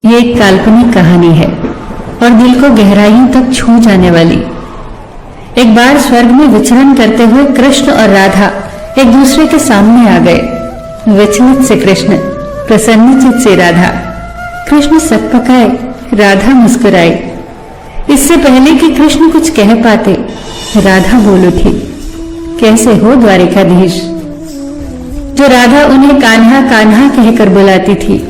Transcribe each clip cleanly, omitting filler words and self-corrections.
ये एक काल्पनिक कहानी है और दिल को गहराइयों तक छू जाने वाली। एक बार स्वर्ग में विचरण करते हुए कृष्ण और राधा एक दूसरे के सामने आ गए। विचलित से कृष्ण, प्रसन्नचित से राधा। कृष्ण सकपकाए, राधा मुस्कुराई। इससे पहले कि कृष्ण कुछ कह पाते, राधा बोल उठी, कैसे हो द्वारिकाधीश। जो राधा उन्हें कान्हा कान्हा कहकर बुलाती थी,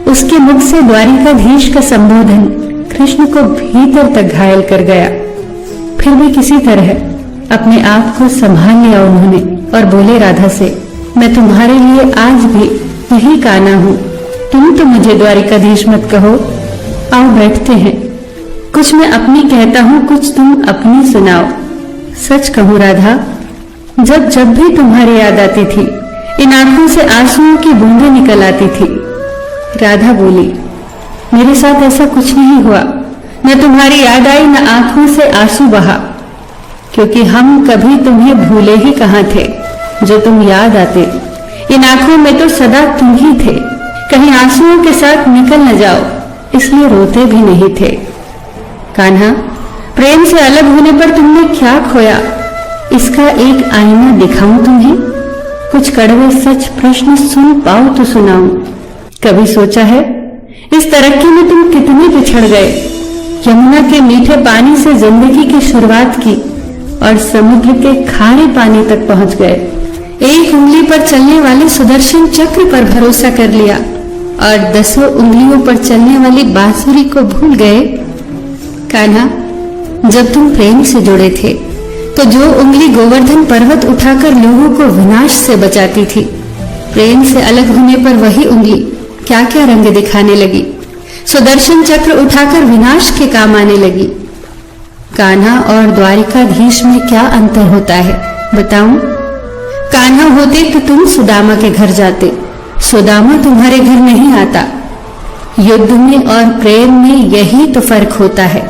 उसके मुख से द्वारिकाधीश का संबोधन कृष्ण को भीतर तक घायल कर गया। फिर भी किसी तरह अपने आप को संभाल लिया उन्होंने और बोले राधा से, मैं तुम्हारे लिए आज भी यही कान्हा हूं, तुम तो मुझे द्वारिकाधीश मत कहो। आओ बैठते हैं, कुछ मैं अपनी कहता हूं, कुछ तुम अपनी सुनाओ। सच कहूं राधा, जब जब भी तुम्हारी याद आती थी, इन आंखों से आंसुओं की बूंदें निकल आती थी। राधा बोली, मेरे साथ ऐसा कुछ नहीं हुआ, न तुम्हारी याद आई न आंखों से आंसू बहा, क्योंकि हम कभी तुम्हें भूले ही कहां थे। जो तुम याद आते, इन आंखों में तो सदा तुम ही थे। कहीं आंसुओं के साथ निकल न जाओ, इसलिए रोते भी नहीं थे। कान्हा, प्रेम से अलग होने पर तुमने क्या खोया, इसका एक आईना दिखाऊं तुम्हें। कुछ कड़वे सच प्रश्न सुन पाओ तो सुनाऊं। कभी सोचा है इस तरक्की में तुम कितने पिछड़ गए। यमुना के मीठे पानी से जिंदगी की शुरुआत की और समुद्र के खारे पानी तक पहुंच गए। एक उंगली पर चलने वाले सुदर्शन चक्र पर भरोसा कर लिया और 10 उंगलियों पर चलने वाली बांसुरी को भूल गए। कान्हा, जब तुम प्रेम से जुड़े थे तो जो उंगली गोवर्धन पर्वत उठाकर लोगों को विनाश से बचाती थी, प्रेम से अलग होने पर वही उंगली क्या क्या रंग दिखाने लगी। सुदर्शन चक्र उठाकर विनाश के काम आने लगी। कान्हा और द्वारिकाधीश में क्या अंतर होता है बताऊं? कान्हा होते तो तुम सुदामा के घर जाते, सुदामा तुम्हारे घर नहीं आता। युद्ध में और प्रेम में यही तो फर्क होता है।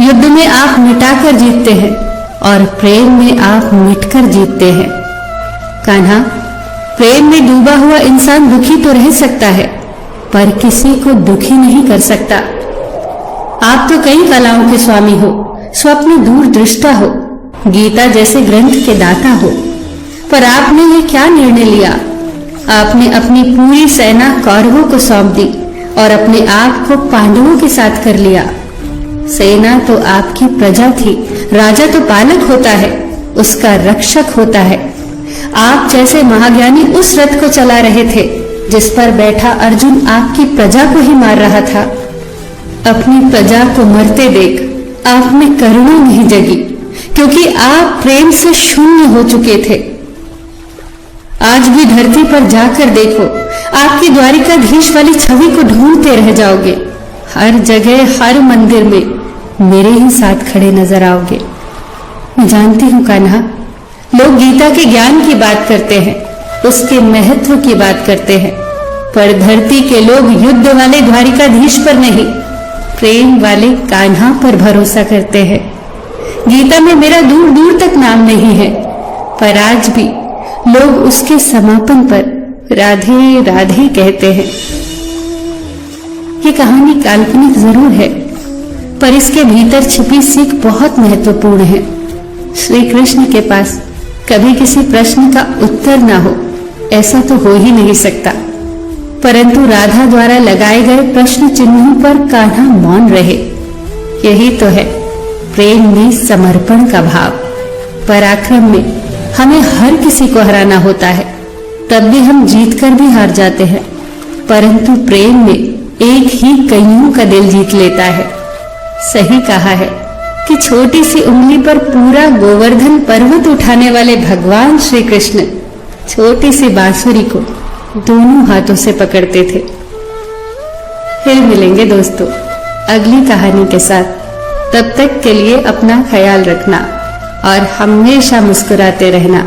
युद्ध में आप मिटाकर जीतते हैं और प्रेम में आप मिटकर जीतते हैं। कान्हा, प्रेम में डूबा हुआ इंसान दुखी तो रह सकता है, पर किसी को दुखी नहीं कर सकता। आप तो कई कलाओं के स्वामी हो, स्वप्न दूरदृष्टा हो, गीता जैसे ग्रंथ के दाता हो, पर आपने ये क्या निर्णय लिया? आपने अपनी पूरी सेना कौरवों को सौंप दी और अपने आप को पांडवों के साथ कर लिया। सेना तो आपकी प्रजा थी, राजा तो पालक होता है, उसका रक्षक होता है। आप जैसे महाज्ञानी उस रथ को चला रहे थे जिस पर बैठा अर्जुन आपकी प्रजा को ही मार रहा था। अपनी प्रजा को मरते देख आप में करुणा नहीं जगी, क्योंकि आप प्रेम से शून्य हो चुके थे। आज भी धरती पर जाकर देखो, आपकी द्वारिकाधीश वाली छवि को ढूंढते रह जाओगे। हर जगह, हर मंदिर में मेरे ही साथ खड़े नजर आओगे। मैं जानती हूं कान्हा, लोग गीता के ज्ञान की बात करते हैं, उसके महत्व की बात करते हैं, पर धरती के लोग युद्ध वाले द्वारिकाधीश पर नहीं, प्रेम वाले कान्हा पर भरोसा करते हैं। गीता में मेरा दूर दूर तक नाम नहीं है, पर आज भी लोग उसके समापन पर राधे राधे कहते हैं। ये कहानी काल्पनिक जरूर है, पर इसके भीतर छिपी सीख बहुत महत्वपूर्ण है। श्री कृष्ण के पास कभी किसी प्रश्न का उत्तर ना हो, ऐसा तो हो ही नहीं सकता, परंतु राधा द्वारा लगाए गए प्रश्न चिन्हों पर कान्हा मौन रहे। यही तो है प्रेम में समर्पण का भाव। पराक्रम में हमें हर किसी को हराना होता है, तब भी हम जीतकर भी हार जाते हैं, परंतु प्रेम में एक ही कईयों का दिल जीत लेता है। सही कहा है कि छोटी सी उंगली पर पूरा गोवर्धन पर्वत उठाने वाले भगवान श्री कृष्ण छोटी सी बांसुरी को दोनों हाथों से पकड़ते थे। फिर मिलेंगे दोस्तों अगली कहानी के साथ। तब तक के लिए अपना ख्याल रखना और हमेशा मुस्कुराते रहना।